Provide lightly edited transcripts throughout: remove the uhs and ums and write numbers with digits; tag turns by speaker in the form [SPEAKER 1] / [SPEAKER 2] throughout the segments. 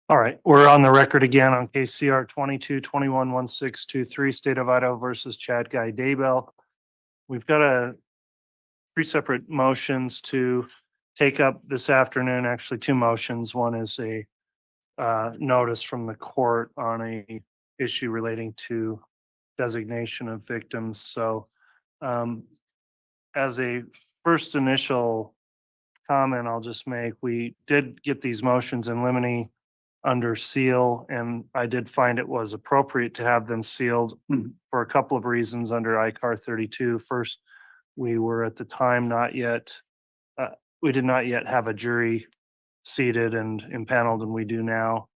[SPEAKER 1] All right, we're on the record again on case CR 22-21-1623, State of Idaho versus Chad Guy Daybell. We've got three separate motions to take up this afternoon, actually two motions. One is a notice from the court on a issue relating to designation of victims. So as a first initial comment I'll just make, we did get these motions in limine under seal, and I did find it was appropriate to have them sealed for a couple of reasons under ICAR 32. First, we were at the time we did not yet have a jury seated and impaneled, and we do now.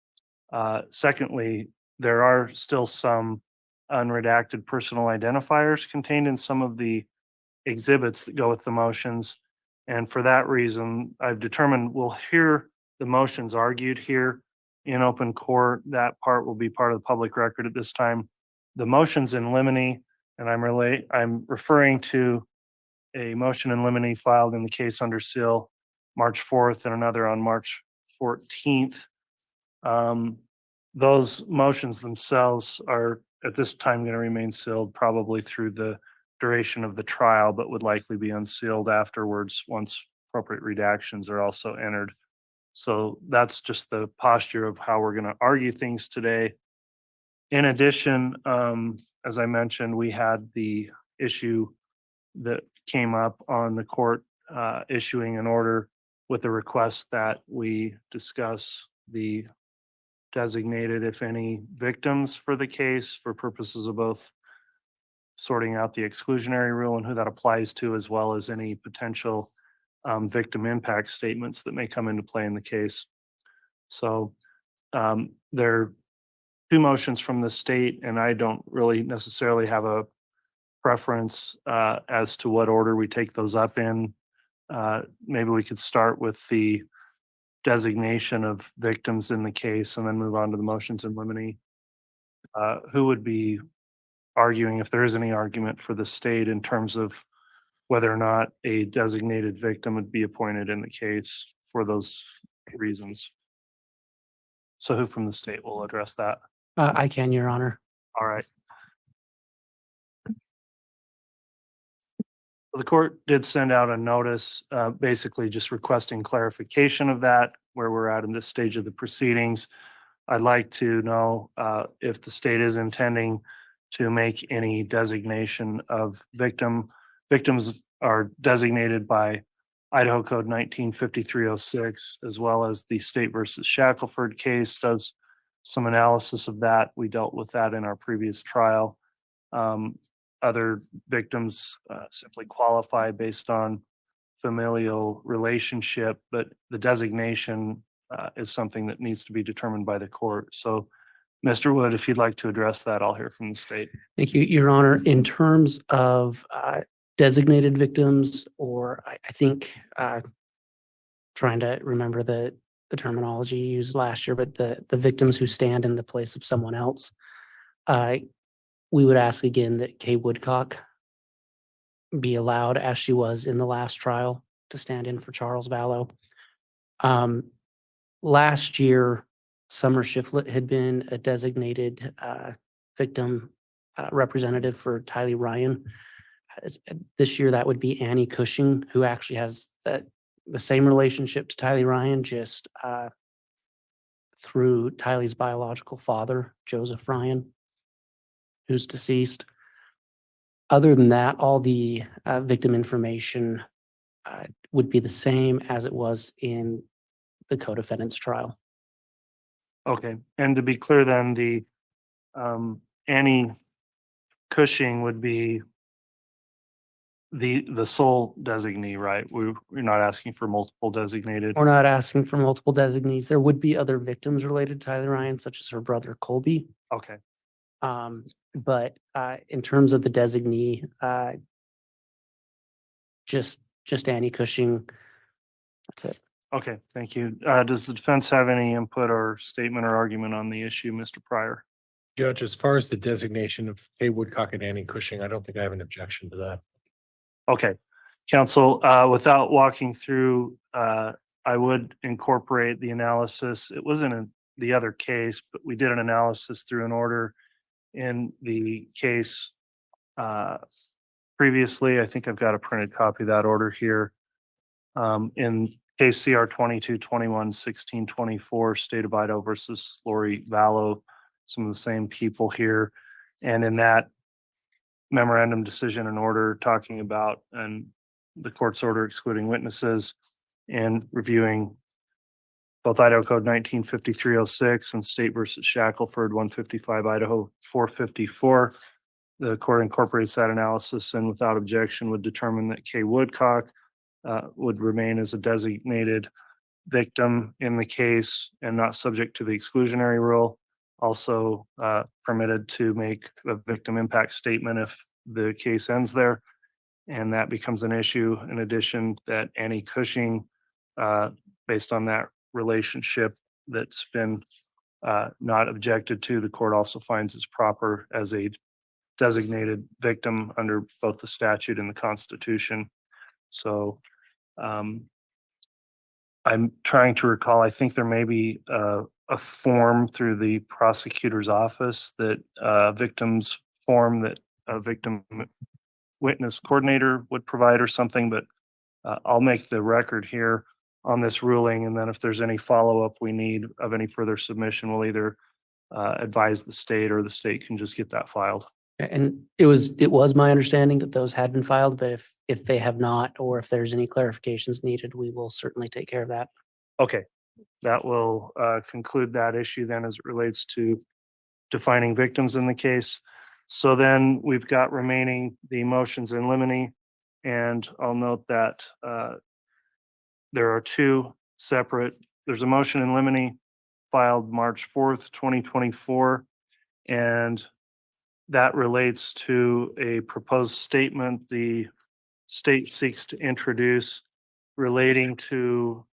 [SPEAKER 1] Secondly, there are still some unredacted personal identifiers contained in some of the exhibits that go with the motions. And for that reason, I've determined we'll hear the motions argued here in open court. That part will be part of the public record at this time. The motions in limine, and I'm referring to a motion in limine filed in the case under seal March 4th and another on March 14th. Those motions themselves are at this time going to remain sealed probably through the duration of the trial, but would likely be unsealed afterwards once appropriate redactions are also entered. So that's just the posture of how we're going to argue things today. In addition, as I mentioned, we had the issue that came up on the court issuing an order with a request that we discuss the designated, if any, victims for the case for purposes of both sorting out the exclusionary rule and who that applies to, as well as any potential victim impact statements that may come into play in the case. So there are two motions from the state, and I don't really necessarily have a preference as to what order we take those up in. Maybe we could start with the designation of victims in the case and then move on to the motions in limine. Who would be arguing, if there is any argument for the state, in terms of whether or not a designated victim would be appointed in the case for those reasons? So who from the state will address that?
[SPEAKER 2] I can, Your Honor.
[SPEAKER 1] All right. The court did send out a notice, basically just requesting clarification of that, where we're at in this stage of the proceedings. I'd like to know if the state is intending to make any designation of victim. Victims are designated by Idaho Code 195306, as well as the State versus Shackelford case does some analysis of that. We dealt with that in our previous trial. Other victims simply qualify based on familial relationship, but the designation is something that needs to be determined by the court. So, Mr. Wood, if you'd like to address that, I'll hear from the state.
[SPEAKER 2] Thank you, Your Honor. In terms of designated victims, or I think trying to remember the terminology used last year, but the victims who stand in the place of someone else, we would ask again that Kay Woodcock be allowed, as she was in the last trial, to stand in for Charles Vallow. Last year, Summer Shiflett had been a designated victim representative for Tylee Ryan. This year, that would be Annie Cushing, who actually has the same relationship to Tylee Ryan, just through Tylee's biological father, Joseph Ryan, who's deceased. Other than that, all the victim information would be the same as it was in the co-defendant's trial.
[SPEAKER 1] Okay, and to be clear then, the Annie Cushing would be the sole designee, right? We're not asking for multiple designated.
[SPEAKER 2] We're not asking for multiple designees. There would be other victims related to Tylee Ryan, such as her brother Colby.
[SPEAKER 1] Okay.
[SPEAKER 2] But in terms of the designee, just Annie Cushing. That's it.
[SPEAKER 1] Okay, thank you. Does the defense have any input or statement or argument on the issue, Mr. Pryor?
[SPEAKER 3] Judge, as far as the designation of Kay Woodcock and Annie Cushing, I don't think I have an objection to that.
[SPEAKER 1] Okay, counsel, without walking through, I would incorporate the analysis. It wasn't the other case, but we did an analysis through an order in the case previously. I think I've got a printed copy of that order here. In case CR 22-21-1624, State of Idaho versus Lori Vallow, some of the same people here. And in that memorandum decision and order talking about and the court's order excluding witnesses and reviewing both Idaho Code 195306 and State versus Shackelford 155 Idaho 454. The court incorporates that analysis and without objection would determine that Kay Woodcock would remain as a designated victim in the case and not subject to the exclusionary rule. Also permitted to make a victim impact statement if the case ends there. And that becomes an issue. In addition, that Annie Cushing, based on that relationship that's been not objected to, the court also finds it's proper as a designated victim under both the statute and the Constitution. So I'm trying to recall, I think there may be a form through the prosecutor's office that victims form that a victim witness coordinator would provide or something, but I'll make the record here on this ruling. And then if there's any follow-up we need of any further submission, we'll either advise the state or the state can just get that filed.
[SPEAKER 2] And it was my understanding that those had been filed, but if they have not, or if there's any clarifications needed, we will certainly take care of that.
[SPEAKER 1] Okay, that will conclude that issue then as it relates to defining victims in the case. So then we've got remaining the motions in limine, and I'll note that there are two separate. There's a motion in limine filed March 4th, 2024, and that relates to a proposed statement the state seeks to introduce relating to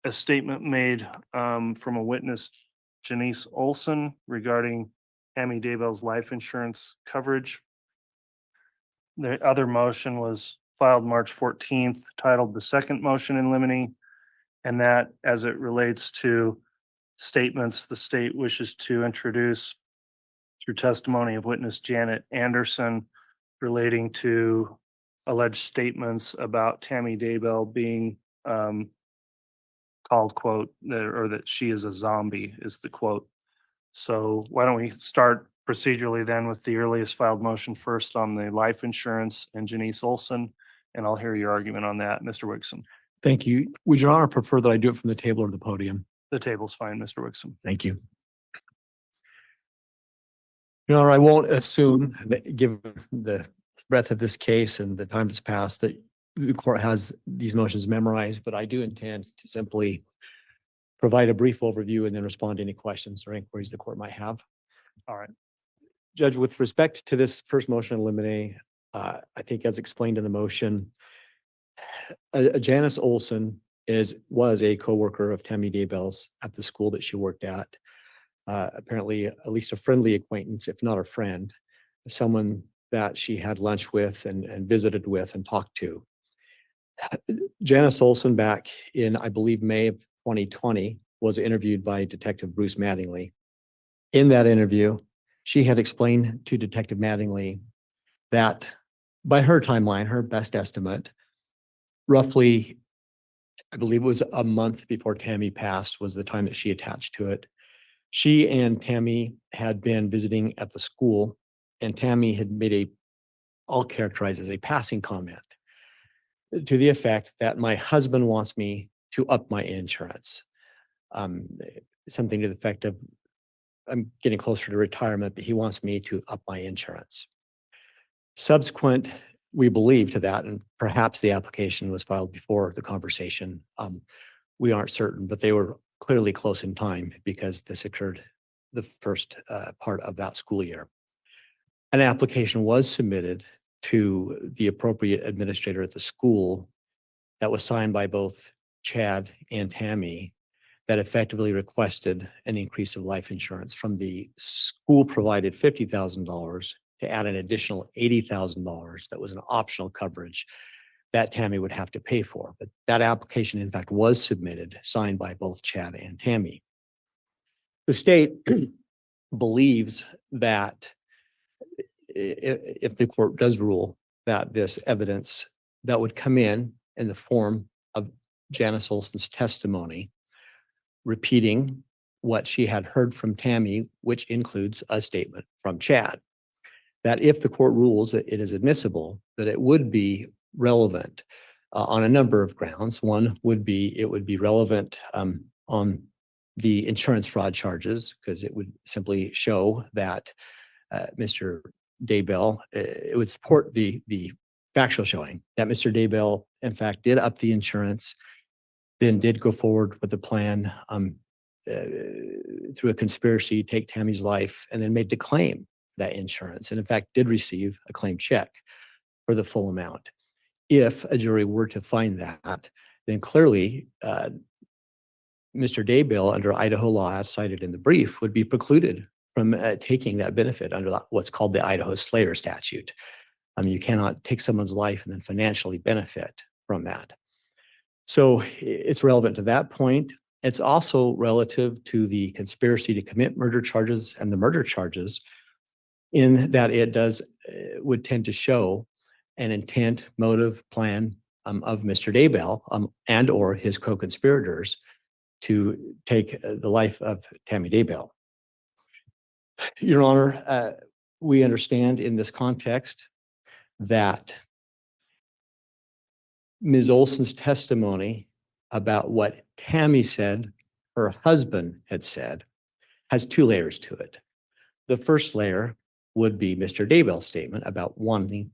[SPEAKER 1] a statement made from a witness, Janice Olson, regarding Tammy Daybell's life insurance coverage. The other motion was filed March 14th, titled the second motion in limine, and that as it relates to statements the state wishes to introduce through testimony of witness Janet Anderson relating to alleged statements about Tammy Daybell being called, quote, or that she is a zombie is the quote. So why don't we start procedurally then with the earliest filed motion first on the life insurance and Janice Olson, and I'll hear your argument on that, Mr. Wixom.
[SPEAKER 4] Thank you. Would Your Honor prefer that I do it from the table or the podium?
[SPEAKER 1] The table's fine, Mr. Wixom.
[SPEAKER 4] Thank you. Your Honor, I won't assume that given the breadth of this case and the time that's passed that the court has these motions memorized, but I do intend to simply provide a brief overview and then respond to any questions or inquiries the court might have.
[SPEAKER 1] All right.
[SPEAKER 4] Judge, with respect to this first motion in limine, I think as explained in the motion, Janice Olson was a coworker of Tammy Daybell's at the school that she worked at. Apparently at least a friendly acquaintance, if not a friend, someone that she had lunch with and visited with and talked to. Janice Olson back in, I believe, May of 2020 was interviewed by Detective Bruce Mattingly. In that interview, she had explained to Detective Mattingly that by her timeline, her best estimate, roughly, I believe it was a month before Tammy passed was the time that she attached to it. She and Tammy had been visiting at the school, and Tammy had made I'll characterize as a passing comment to the effect that my husband wants me to up my insurance. Something to the effect of, I'm getting closer to retirement, but he wants me to up my insurance. Subsequent, we believe to that, and perhaps the application was filed before the conversation. We aren't certain, but they were clearly close in time because this occurred the first part of that school year. An application was submitted to the appropriate administrator at the school that was signed by both Chad and Tammy that effectively requested an increase of life insurance from the school provided $50,000 to add an additional $80,000 that was an optional coverage that Tammy would have to pay for. But that application, in fact, was submitted, signed by both Chad and Tammy. The state believes that if the court does rule that this evidence that would come in the form of Janice Olson's testimony, repeating what she had heard from Tammy, which includes a statement from Chad, that if the court rules that it is admissible, that it would be relevant on a number of grounds. One would be, it would be relevant on the insurance fraud charges, because it would simply show that Mr. Daybell, it would support the factual showing that Mr. Daybell, in fact, did up the insurance, then did go forward with the plan through a conspiracy, take Tammy's life, and then made the claim that insurance, and in fact, did receive a claim check for the full amount. If a jury were to find that, then clearly Mr. Daybell, under Idaho law, as cited in the brief, would be precluded from taking that benefit under what's called the Idaho Slayer statute. You cannot take someone's life and then financially benefit from that. So it's relevant to that point. It's also relative to the conspiracy to commit murder charges and the murder charges, in that it does would tend to show an intent, motive, plan of Mr. Daybell and or his co-conspirators to take the life of Tammy Daybell. Your Honor, we understand in this context that Ms. Olson's testimony about what Tammy said her husband had said has two layers to it. The first layer would be Mr. Daybell's statement about wanting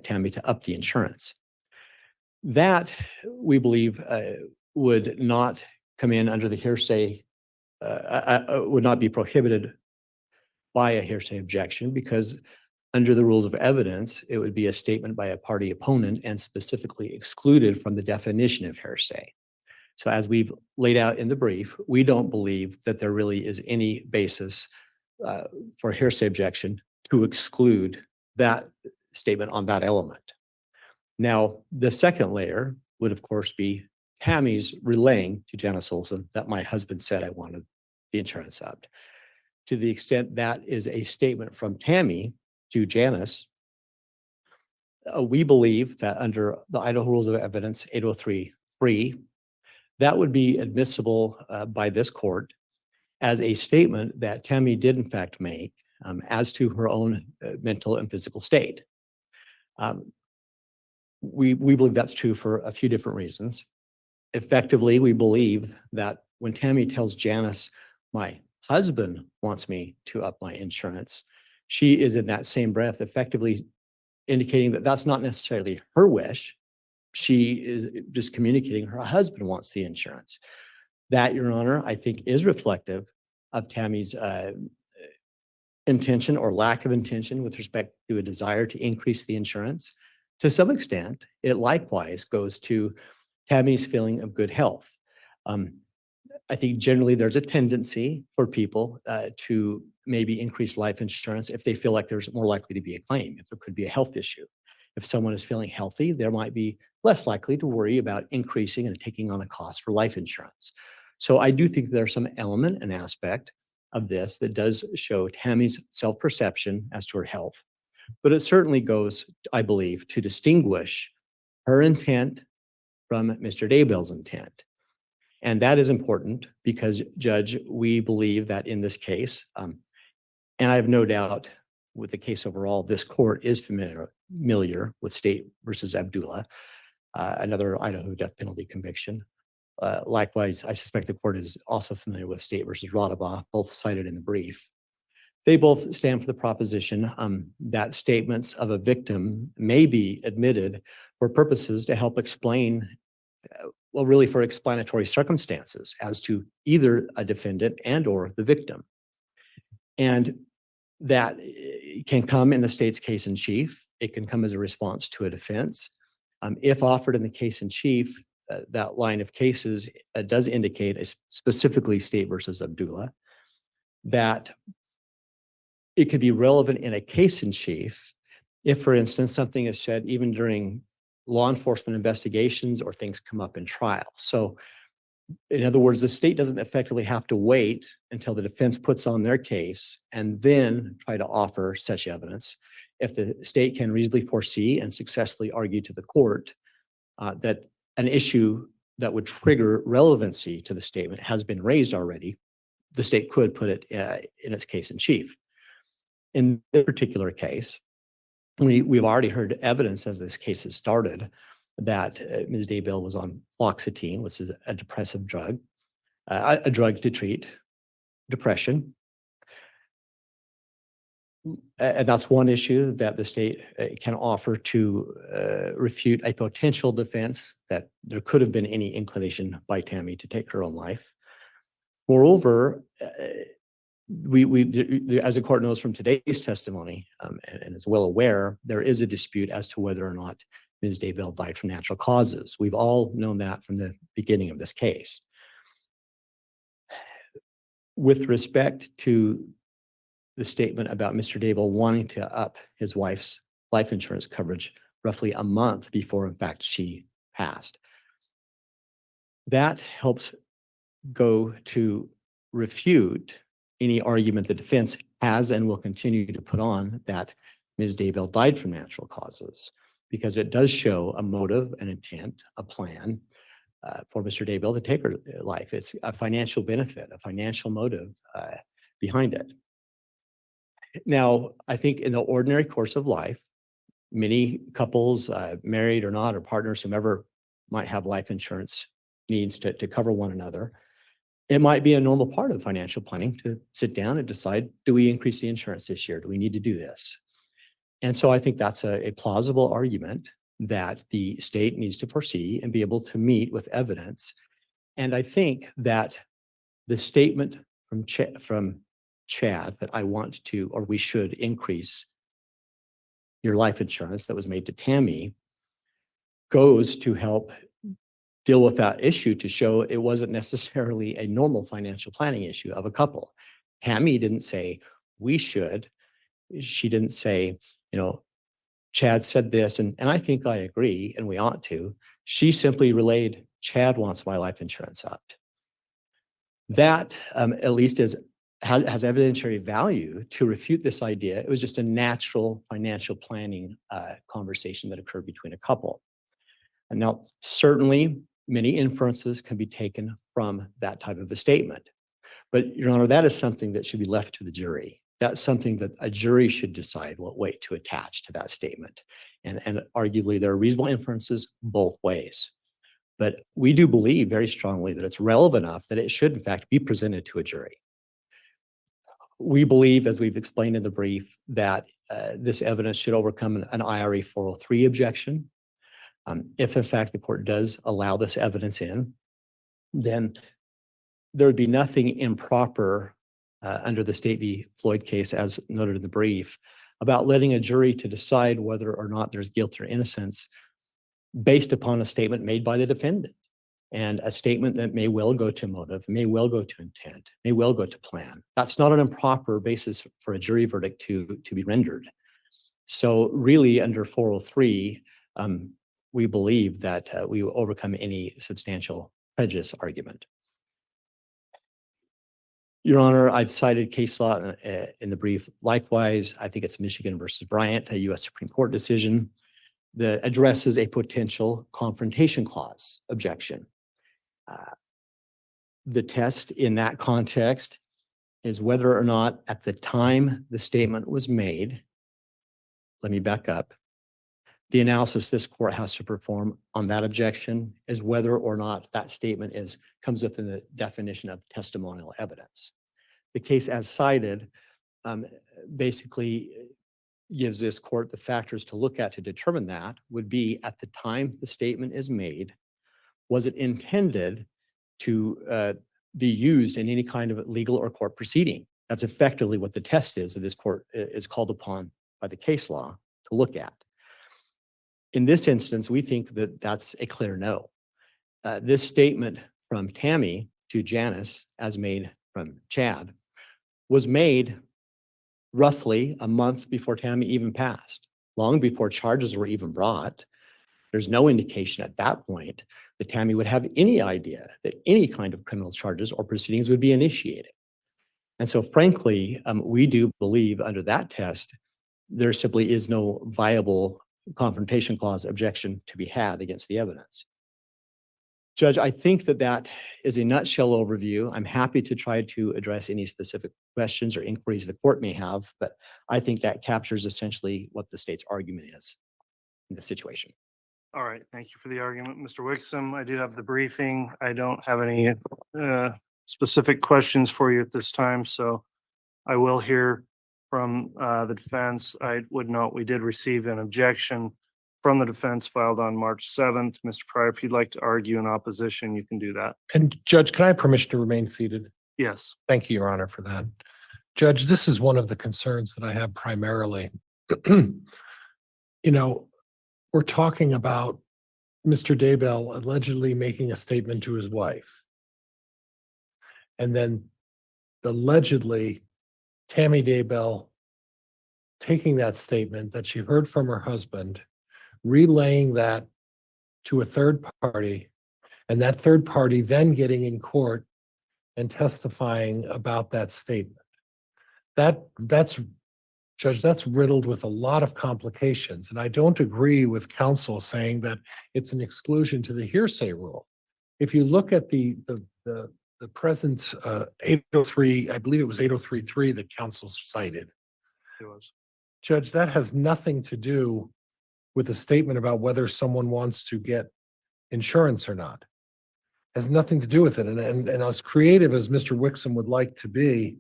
[SPEAKER 4] Tammy to up the insurance. That, we believe, would not come in under the hearsay, would not be prohibited by a hearsay objection, because under the rules of evidence, it would be a statement by a party opponent and specifically excluded from the definition of hearsay. So as we've laid out in the brief, we don't believe that there really is any basis for a hearsay objection to exclude that statement on that element. Now, the second layer would, of course, be Tammy's relaying to Janice Olson that my husband said I wanted the insurance up. To the extent that is a statement from Tammy to Janice, we believe that under the Idaho Rules of Evidence 803(3), that would be admissible by this court as a statement that Tammy did in fact make as to her own mental and physical state. We believe that's true for a few different reasons. Effectively, we believe that when Tammy tells Janice, my husband wants me to up my insurance, she is in that same breath effectively indicating that that's not necessarily her wish. She is just communicating her husband wants the insurance. That, Your Honor, I think is reflective of Tammy's intention or lack of intention with respect to a desire to increase the insurance. To some extent, it likewise goes to Tammy's feeling of good health. I think generally there's a tendency for people to maybe increase life insurance if they feel like there's more likely to be a claim, if there could be a health issue. If someone is feeling healthy, they might be less likely to worry about increasing and taking on the cost for life insurance. So I do think there's some element and aspect of this that does show Tammy's self-perception as to her health. But it certainly goes, I believe, to distinguish her intent from Mr. Daybell's intent. And that is important because, Judge, we believe that in this case, and I have no doubt with the case overall, this court is familiar with State versus Abdullah, another Idaho death penalty conviction. Likewise, I suspect the court is also familiar with State versus Radabah, both cited in the brief. They both stand for the proposition that statements of a victim may be admitted for purposes to help explain, well, really for explanatory circumstances as to either a defendant and or the victim. And that can come in the state's case in chief. It can come as a response to a defense. If offered in the case in chief, that line of cases does indicate, specifically State versus Abdullah, that it could be relevant in a case in chief if, for instance, something is said even during law enforcement investigations or things come up in trial. So In other words, the state doesn't effectively have to wait until the defense puts on their case and then try to offer such evidence. If the state can reasonably foresee and successfully argue to the court that an issue that would trigger relevancy to the statement has been raised already, the state could put it in its case in chief. In this particular case, we've already heard evidence as this case has started that Ms. Daybell was on fluoxetine, which is a depressive drug, a drug to treat depression. And that's one issue that the state can offer to refute a potential defense that there could have been any inclination by Tammy to take her own life. Moreover, as the court knows from today's testimony, and is well aware, there is a dispute as to whether or not Ms. Daybell died from natural causes. We've all known that from the beginning of this case. With respect to the statement about Mr. Daybell wanting to up his wife's life insurance coverage roughly a month before, in fact, she passed, that helps go to refute any argument the defense has and will continue to put on that Ms. Daybell died from natural causes, because it does show a motive, an intent, a plan for Mr. Daybell to take her life. It's a financial benefit, a financial motive behind it. Now, I think in the ordinary course of life, many couples, married or not, or partners, whomever might have life insurance needs to cover one another, it might be a normal part of financial planning to sit down and decide, do we increase the insurance this year? Do we need to do this? And so I think that's a plausible argument that the state needs to foresee and be able to meet with evidence. And I think that the statement from Chad that I want to, or we should increase your life insurance that was made to Tammy goes to help deal with that issue, to show it wasn't necessarily a normal financial planning issue of a couple. Tammy didn't say we should. She didn't say, Chad said this, and I think I agree, and we ought to. She simply relayed, Chad wants my life insurance upped. That, at least has evidentiary value to refute this idea. It was just a natural financial planning conversation that occurred between a couple. And now, certainly, many inferences can be taken from that type of a statement. But, Your Honor, that is something that should be left to the jury. That's something that a jury should decide what weight to attach to that statement. And arguably, there are reasonable inferences both ways. But we do believe very strongly that it's relevant enough that it should, in fact, be presented to a jury. We believe, as we've explained in the brief, that this evidence should overcome an IRA 403 objection. If, in fact, the court does allow this evidence in, then there would be nothing improper under the State v. Floyd case, as noted in the brief, about letting a jury to decide whether or not there's guilt or innocence based upon a statement made by the defendant, and a statement that may well go to motive, may well go to intent, may well go to plan. That's not an improper basis for a jury verdict to be rendered. So really, under 403, we believe that we will overcome any substantial prejudice argument. Your Honor, I've cited case law in the brief. Likewise, I think it's Michigan versus Bryant, a U.S. Supreme Court decision that addresses a potential confrontation clause objection. The test in that context is whether or not at the time the statement was made, let me back up, the analysis this court has to perform on that objection is whether or not that statement comes within the definition of testimonial evidence. The case as cited basically gives this court the factors to look at to determine that would be at the time the statement is made, was it intended to be used in any kind of legal or court proceeding? That's effectively what the test is that this court is called upon by the case law to look at. In this instance, we think that that's a clear no. This statement from Tammy to Janice, as made from Chad, was made roughly a month before Tammy even passed, long before charges were even brought. There's no indication at that point that Tammy would have any idea that any kind of criminal charges or proceedings would be initiated. And so frankly, we do believe under that test, there simply is no viable confrontation clause objection to be had against the evidence. Judge, I think that that is a nutshell overview. I'm happy to try to address any specific questions or inquiries the court may have, but I think that captures essentially what the state's argument is in this situation.
[SPEAKER 1] All right, thank you for the argument, Mr. Wixom. I do have the briefing. I don't have any specific questions for you at this time, so I will hear from the defense. I would note we did receive an objection from the defense filed on March 7th. Mr. Pryor, if you'd like to argue in opposition, you can do that.
[SPEAKER 3] And Judge, can I have permission to remain seated?
[SPEAKER 1] Yes.
[SPEAKER 3] Thank you, Your Honor, for that. Judge, this is one of the concerns that I have primarily. You know, we're talking about Mr. Daybell allegedly making a statement to his wife. And then allegedly Tammy Daybell taking that statement that she heard from her husband, relaying that to a third party, and that third party then getting in court and testifying about that statement. That's Judge, that's riddled with a lot of complications. And I don't agree with counsel saying that it's an exclusion to the hearsay rule. If you look at the present 803, I believe it was 803.3 that counsel cited.
[SPEAKER 1] It was.
[SPEAKER 3] Judge, that has nothing to do with a statement about whether someone wants to get insurance or not. Has nothing to do with it. And as creative as Mr. Wixom would like to be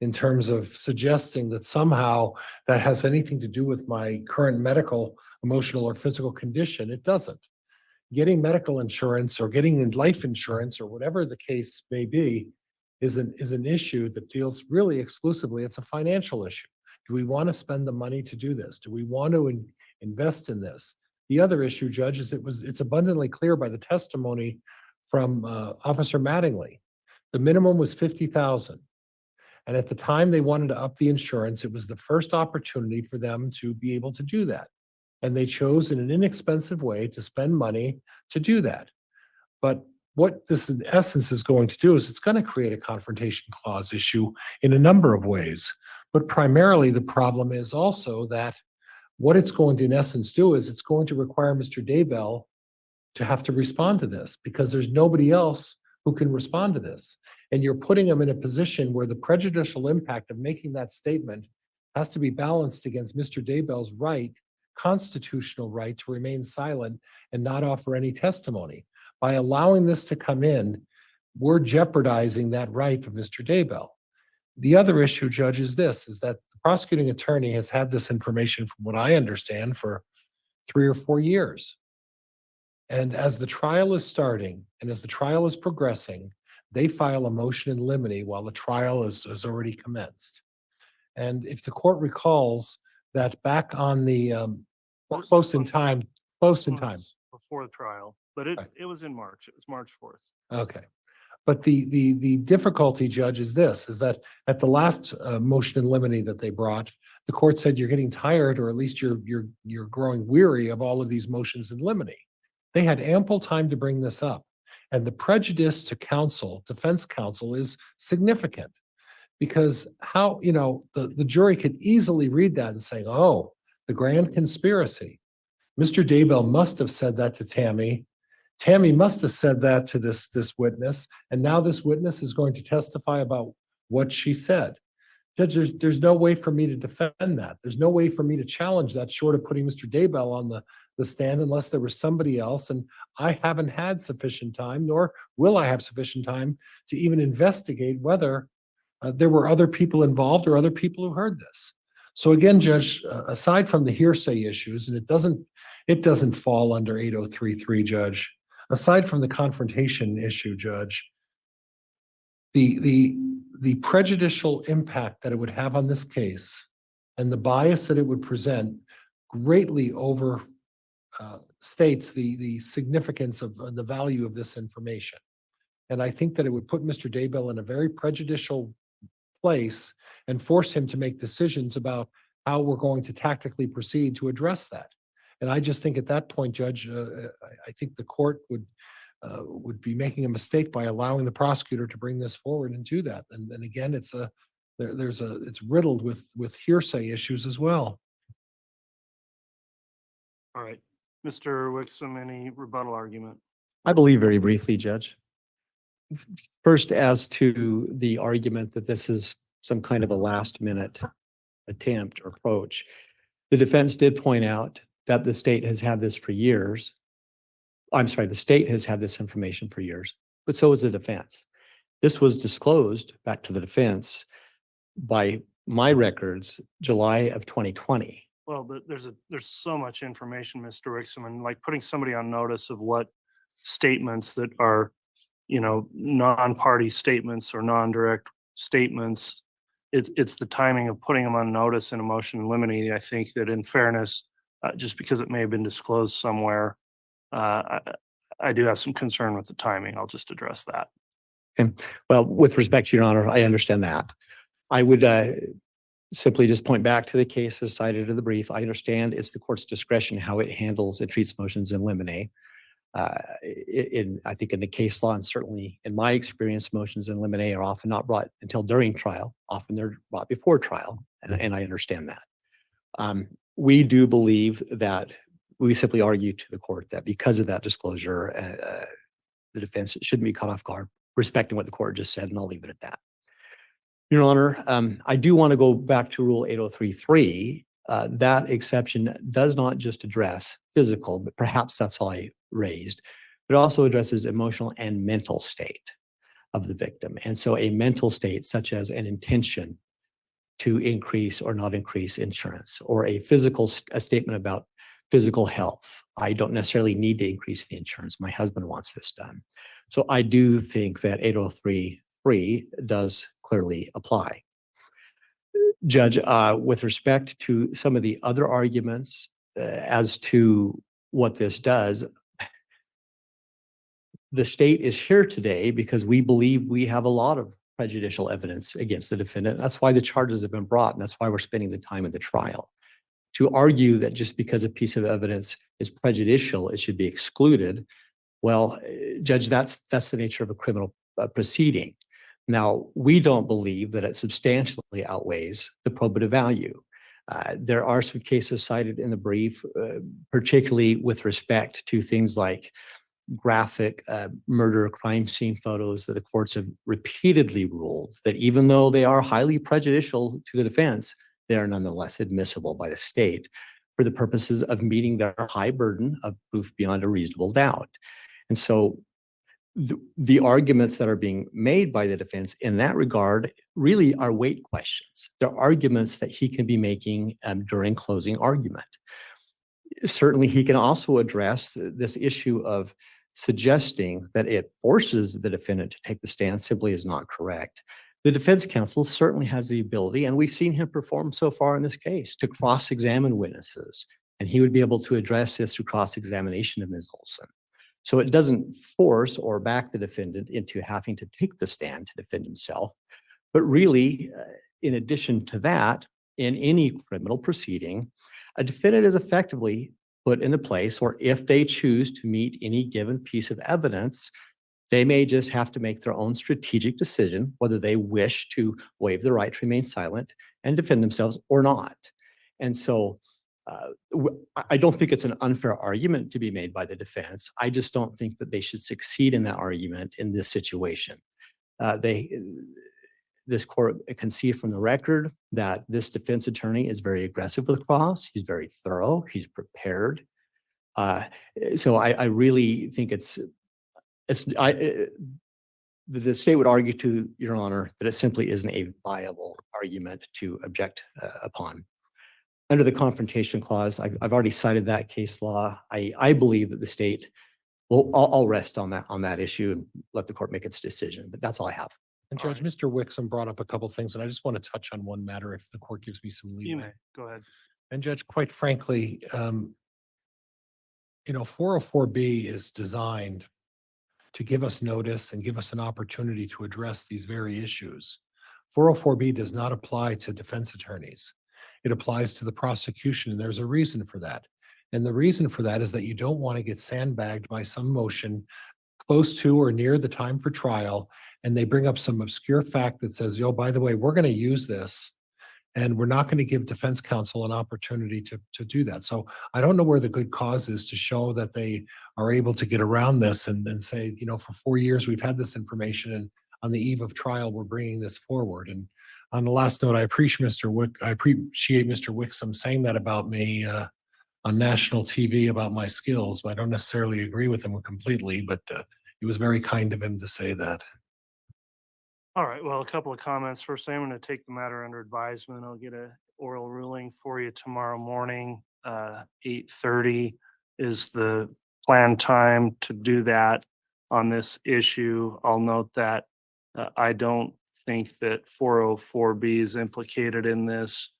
[SPEAKER 3] in terms of suggesting that somehow that has anything to do with my current medical, emotional, or physical condition, it doesn't. Getting medical insurance or getting life insurance or whatever the case may be is an issue that deals really exclusively, it's a financial issue. Do we want to spend the money to do this? Do we want to invest in this? The other issue, Judge, is it's abundantly clear by the testimony from Officer Mattingly. The minimum was $50,000. And at the time they wanted to up the insurance, it was the first opportunity for them to be able to do that. And they chose in an inexpensive way to spend money to do that. But what this in essence is going to do is it's going to create a confrontation clause issue in a number of ways. But primarily the problem is also that what it's going to in essence do is it's going to require Mr. Daybell to have to respond to this because there's nobody else who can respond to this. And you're putting them in a position where the prejudicial impact of making that statement has to be balanced against Mr. Daybell's constitutional right to remain silent and not offer any testimony. By allowing this to come in, we're jeopardizing that right of Mr. Daybell. The other issue, Judge, is that the prosecuting attorney has had this information, from what I understand, for 3 or 4 years. And as the trial is starting and as the trial is progressing, they file a motion in limine while the trial is already commenced. And if the court recalls that back on the close in time.
[SPEAKER 1] Before the trial, but
[SPEAKER 3] Right.
[SPEAKER 1] it was in March. It was March 4th.
[SPEAKER 3] Okay. But the difficulty, Judge, is that at the last motion in limine that they brought, the court said you're getting tired, or at least you're growing weary of all of these motions in limine. They had ample time to bring this up. And the prejudice to defense counsel is significant. Because the jury could easily read that and say, oh, the grand conspiracy. Mr. Daybell must have said that to Tammy. Tammy must have said that to this witness. And now this witness is going to testify about what she said. Judge, there's no way for me to defend that. There's no way for me to challenge that short of putting Mr. Daybell on the stand unless there was somebody else. And I haven't had sufficient time, nor will I have sufficient time to even investigate whether there were other people involved or other people who heard this. So again, Judge, aside from the hearsay issues, and it doesn't fall under 803.3, Judge, aside from the confrontation issue, Judge, the prejudicial impact that it would have on this case and the bias that it would present greatly overstates the significance of the value of this information. And I think that it would put Mr. Daybell in a very prejudicial place and force him to make decisions about how we're going to tactically proceed to address that. And I just think at that point, Judge, I think the court would be making a mistake by allowing the prosecutor to bring this forward and do that. And again, it's riddled with hearsay issues as well.
[SPEAKER 1] All right. Mr. Wixom, any rebuttal argument?
[SPEAKER 4] I believe very briefly, Judge. First, as to the argument that this is some kind of a last minute attempt or approach, the defense did point out that the state has had this for years. I'm sorry, the state has had this information for years, but so has the defense. This was disclosed back to the defense by my records, July of 2020.
[SPEAKER 1] Well, there's so much information, Mr. Wixom, and like putting somebody on notice of what statements that are, non-party statements or non-direct statements. It's the timing of putting them on notice in a motion in limine. I think that in fairness, just because it may have been disclosed somewhere, I do have some concern with the timing. I'll just address that.
[SPEAKER 4] Well, with respect to Your Honor, I understand that. I would simply just point back to the cases cited in the brief. I understand it's the court's discretion how it handles and treats motions in limine. I think in the case law, and certainly in my experience, motions in limine are often not brought until during trial. Often they're brought before trial, and I understand that. We do believe that we simply argue to the court that because of that disclosure, the defense shouldn't be caught off guard, respecting what the court just said, and I'll leave it at that. Your Honor, I do want to go back to Rule 8033. That exception does not just address physical, but perhaps that's all I raised, but also addresses emotional and mental state of the victim. And so a mental state such as an intention to increase or not increase insurance, or a statement about physical health. I don't necessarily need to increase the insurance. My husband wants this done. So I do think that 8033 does clearly apply. Judge, with respect to some of the other arguments as to what this does, the state is here today because we believe we have a lot of prejudicial evidence against the defendant. That's why the charges have been brought, and that's why we're spending the time in the trial. To argue that just because a piece of evidence is prejudicial, it should be excluded, well, Judge, that's the nature of a criminal proceeding. Now, we don't believe that it substantially outweighs the probative value. There are some cases cited in the brief, particularly with respect to things like graphic murder crime scene photos that the courts have repeatedly ruled that even though they are highly prejudicial to the defense, they are nonetheless admissible by the state for the purposes of meeting their high burden of proof beyond a reasonable doubt. And so the arguments that are being made by the defense in that regard really are weight questions. They're arguments that he can be making during closing argument. Certainly, he can also address this issue of suggesting that it forces the defendant to take the stand simply is not correct. The defense counsel certainly has the ability, and we've seen him perform so far in this case, to cross-examine witnesses, and he would be able to address this through cross-examination of Ms. Olson. So it doesn't force or back the defendant into having to take the stand to defend himself, but really, in addition to that, in any criminal proceeding, a defendant is effectively put in the place where if they choose to meet any given piece of evidence, they may just have to make their own strategic decision whether they wish to waive the right to remain silent and defend themselves or not. And so I don't think it's an unfair argument to be made by the defense. I just don't think that they should succeed in that argument in this situation. This court can see from the record that this defense attorney is very aggressive with cross. He's very thorough. He's prepared. So I really think the state would argue to Your Honor that it simply isn't a viable argument to object upon. Under the confrontation clause, I've already cited that case law. I believe that the state will. I'll rest on that issue and let the court make its decision. But that's all I have.
[SPEAKER 3] And Judge, Mr. Wixom brought up a couple things, and I just want to touch on one matter if the court gives me some leeway.
[SPEAKER 1] You may, go ahead.
[SPEAKER 3] And Judge, quite frankly, 404B is designed to give us notice and give us an opportunity to address these very issues. 404B does not apply to defense attorneys. It applies to the prosecution, and there's a reason for that. And the reason for that is that you don't want to get sandbagged by some motion close to or near the time for trial, and they bring up some obscure fact that says, yo, by the way, we're going to use this. And we're not going to give defense counsel an opportunity to do that. So I don't know where the good cause is to show that they are able to get around this and say, you know, for 4 years, we've had this information, and on the eve of trial, we're bringing this forward. And on the last note, I appreciate Mr. Wixom saying that about me on national TV about my skills, but I don't necessarily agree with him completely, but it was very kind of him to say that.
[SPEAKER 1] All right, well, a couple of comments. First, I'm going to take the matter under advisement. I'll get a oral ruling for you tomorrow morning. 8:30 is the planned time to do that on this issue. I'll note that I don't think that 404B is implicated in this.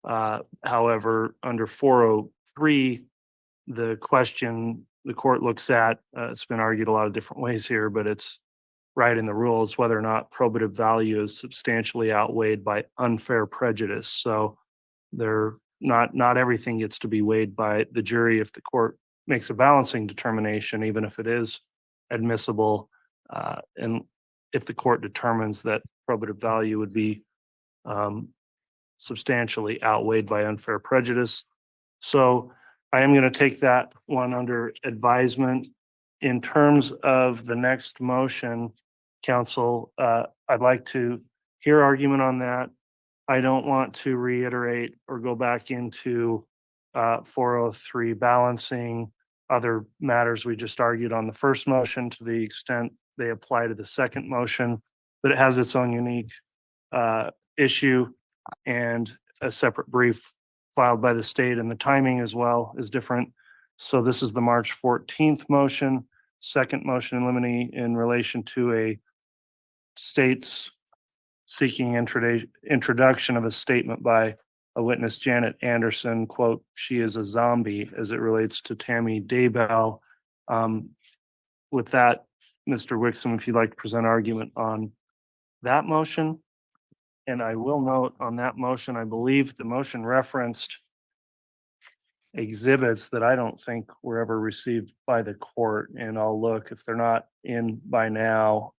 [SPEAKER 1] However, under 403, the question the court looks at, it's been argued a lot of different ways here, but it's right in the rules, whether or not probative value is substantially outweighed by unfair prejudice. So not everything gets to be weighed by the jury if the court makes a balancing determination, even if it is admissible. And if the court determines that probative value would be substantially outweighed by unfair prejudice. So I am going to take that one under advisement. In terms of the next motion, counsel, I'd like to hear argument on that. I don't want to reiterate or go back into 403 balancing other matters we just argued on the first motion to the extent they apply to the second motion, but it has its own unique issue and a separate brief filed by the state, and the timing as well is different. So this is the March 14th motion, second motion in limine in relation to a state's seeking introduction of a statement by a witness, Janet Anderson, quote, "She is a zombie," as it relates to Tammy Daybell. With that, Mr. Wixom, if you'd like to present argument on that motion. And I will note on that motion, I believe the motion referenced exhibits that I don't think were ever received by the court. And I'll look, if they're not in by now,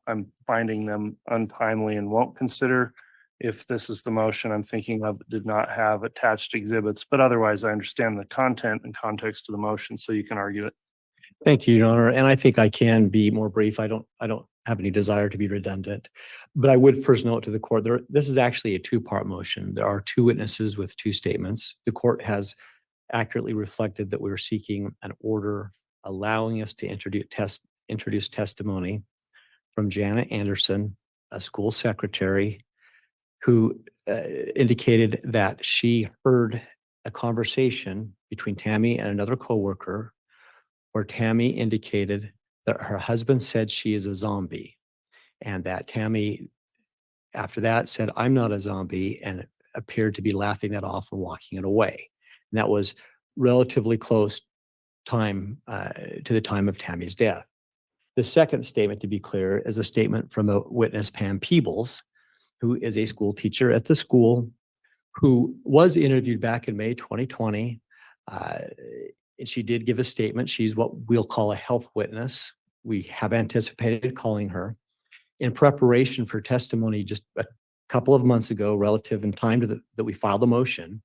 [SPEAKER 1] I'm finding them untimely and won't consider. If this is the motion I'm thinking of, did not have attached exhibits, but otherwise I understand the content and context of the motion, so you can argue it.
[SPEAKER 4] Thank you, Your Honor. And I think I can be more brief. I don't have any desire to be redundant, but I would first note to the court, this is actually a two-part motion. There are two witnesses with two statements. The court has accurately reflected that we're seeking an order allowing us to introduce testimony from Janet Anderson, a school secretary, who indicated that she heard a conversation between Tammy and another coworker where Tammy indicated that her husband said she is a zombie, and that Tammy, after that, said, "I'm not a zombie," and appeared to be laughing that off and walking it away. And that was relatively close time to the time of Tammy's death. The second statement, to be clear, is a statement from a witness, Pam Peebles, who is a school teacher at the school, who was interviewed back in May 2020. And she did give a statement. She's what we'll call a health witness. We have anticipated calling her in preparation for testimony just a couple of months ago, relative in time to that we filed the motion.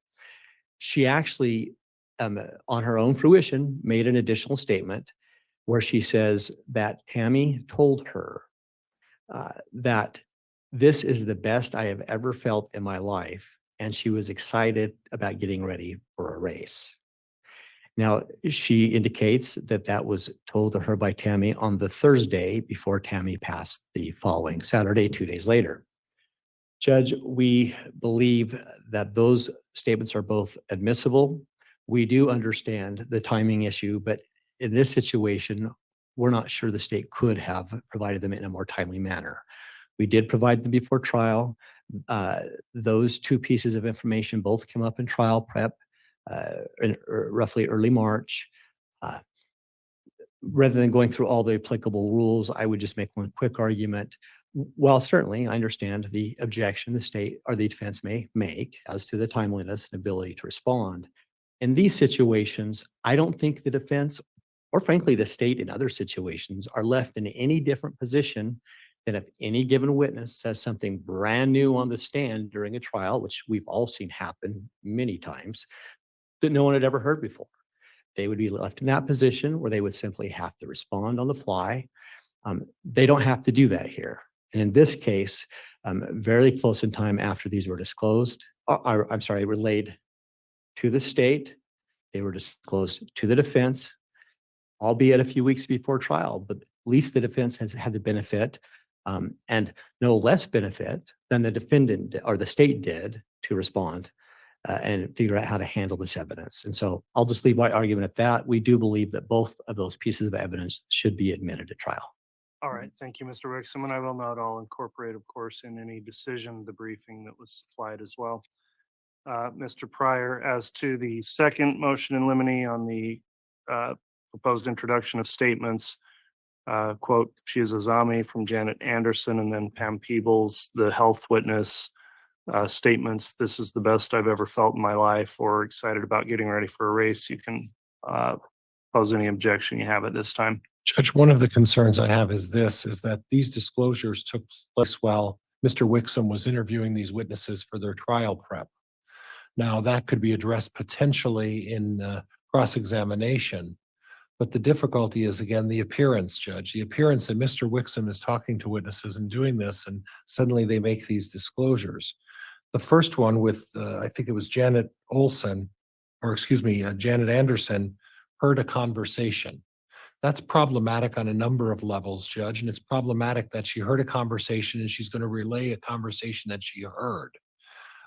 [SPEAKER 4] She actually, on her own fruition, made an additional statement where she says that Tammy told her that this is the best I have ever felt in my life, and she was excited about getting ready for a race. Now, she indicates that that was told to her by Tammy on the Thursday before Tammy passed the following Saturday, 2 days later. Judge, we believe that those statements are both admissible. We do understand the timing issue, but in this situation, we're not sure the state could have provided them in a more timely manner. We did provide them before trial. Those two pieces of information both came up in trial prep in roughly early March. Rather than going through all the applicable rules, I would just make one quick argument. While certainly I understand the objection the state or the defense may make as to the timeliness and ability to respond, In these situations, I don't think the defense, or frankly, the state in other situations, are left in any different position than if any given witness says something brand new on the stand during a trial, which we've all seen happen many times, that no one had ever heard before. They would be left in that position where they would simply have to respond on the fly. They don't have to do that here. And in this case, very close in time after these were disclosed, relayed to the state, they were disclosed to the defense, albeit a few weeks before trial, but at least the defense has had the benefit and no less benefit than the defendant or the state did to respond and figure out how to handle this evidence. And so I'll just leave my argument at that. We do believe that both of those pieces of evidence should be admitted at trial.
[SPEAKER 1] All right, thank you, Mr. Wixom, and I will note I'll incorporate, of course, in any decision, the briefing that was supplied as well. Mr. Pryor, as to the second motion in limine on the proposed introduction of statements, quote, she is a zombie from Janet Anderson, and then Pam Peebles, the health witness, statements, this is the best I've ever felt in my life, or excited about getting ready for a race. You can pose any objection you have at this time.
[SPEAKER 3] Judge, one of the concerns I have is that these disclosures took place while Mr. Wixom was interviewing these witnesses for their trial prep. Now, that could be addressed potentially in cross-examination, but the difficulty is, again, the appearance, Judge. The appearance that Mr. Wixom is talking to witnesses and doing this, and suddenly they make these disclosures. The first one with, I think it was Janet Anderson, heard a conversation. That's problematic on a number of levels, Judge, and it's problematic that she heard a conversation and she's going to relay a conversation that she heard.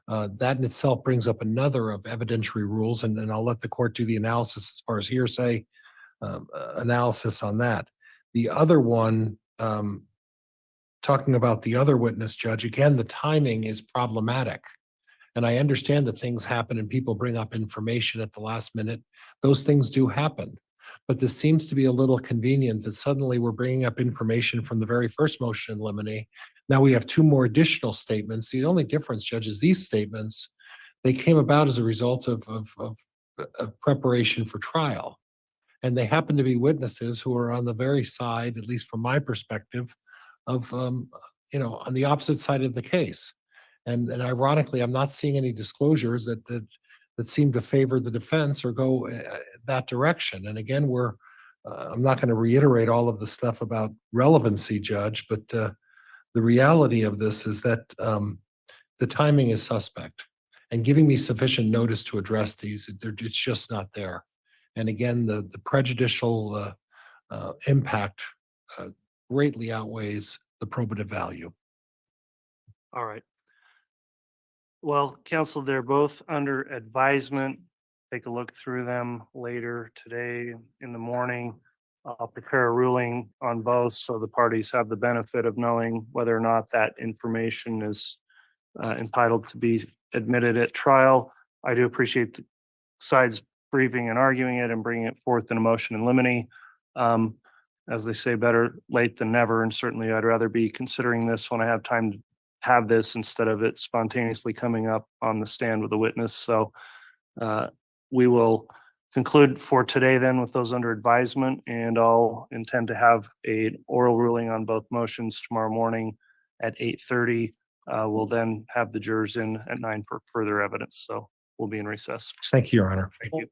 [SPEAKER 3] That in itself brings up another of evidentiary rules, and then I'll let the court do the analysis as far as hearsay analysis on that. The other one, talking about the other witness, Judge, again, the timing is problematic. And I understand that things happen and people bring up information at the last minute. Those things do happen. But this seems to be a little convenient that suddenly we're bringing up information from the very first motion in limine. Now we have two more additional statements. The only difference, Judge, is these statements, they came about as a result of preparation for trial. And they happen to be witnesses who are on the very side, at least from my perspective, of, on the opposite side of the case. And ironically, I'm not seeing any disclosures that seem to favor the defense or go that direction. And again, I'm not going to reiterate all of the stuff about relevancy, Judge, but the reality of this is that the timing is suspect. And giving me sufficient notice to address these, it's just not there. And again, the prejudicial impact greatly outweighs the probative value.
[SPEAKER 1] All right. Well, counsel, they're both under advisement. Take a look through them later today in the morning. I'll prepare a ruling on both so the parties have the benefit of knowing whether or not that information is entitled to be admitted at trial. I do appreciate the sides briefing and arguing it and bringing it forth in a motion in limine. As they say, better late than never. And certainly I'd rather be considering this when I have time to have this instead of it spontaneously coming up on the stand with a witness. So we will conclude for today then with those under advisement, and I'll intend to have an oral ruling on both motions tomorrow morning at 8:30. We'll then have the jurors in at 9 for further evidence. So we'll be in recess.
[SPEAKER 3] Thank you, Your Honor.
[SPEAKER 1] Thank you.